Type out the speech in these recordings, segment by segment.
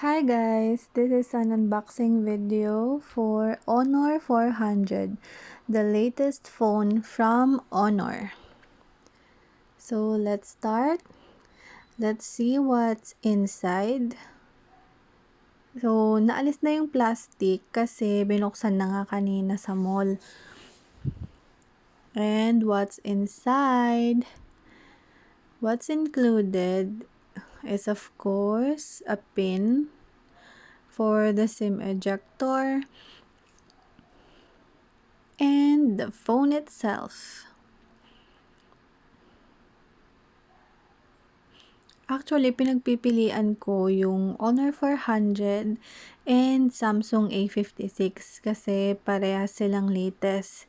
Hi guys, this is an unboxing video for Honor 400, the latest phone from Honor. So let's start. Let's see what's inside. So naalis na yung plastic kasi binuksan na nga kanina sa mall. And what's inside? What's included is of course a pin for the SIM ejector and the phone itself. Actually, pinagpipilian ko yung Honor 400 and Samsung A56 kasi parehas silang latest.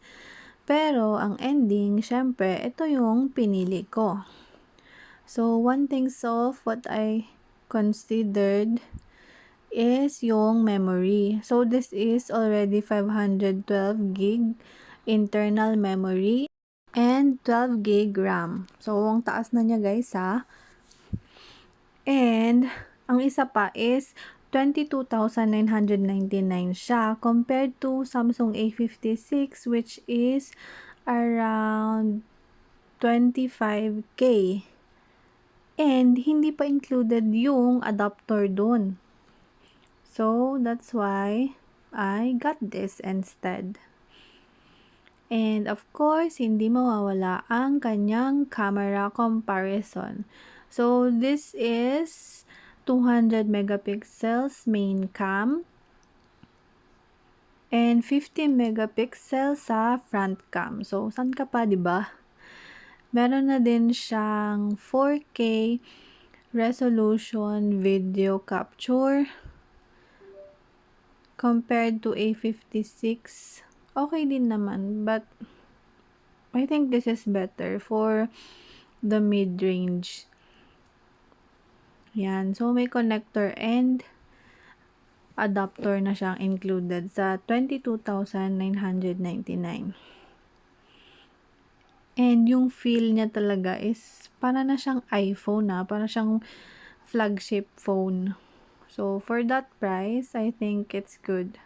Pero ang ending, syempre, ito yung pinili ko. So, one things of what I considered is yung memory. So, this is already 512 gig internal memory and 12 gig RAM. So, ang taas na niya guys ha. And ang isa pa is 22,999 siya compared to Samsung A56 which is around 25k. And hindi pa included yung adapter dun. So that's why I got this instead. And of course, hindi mawawala ang kanyang camera comparison. So this is 200 megapixels main cam and 50 megapixels sa front cam. So saan ka pa, 'di ba? Meron na din siyang 4K resolution video capture compared to A56. Okay din naman, but I think this is better for the mid-range. Yan. So, may connector and adapter na siyang included sa 22,999. And yung feel niya talaga is para na siyang iPhone para siyang flagship phone. So, for that price, I think it's good.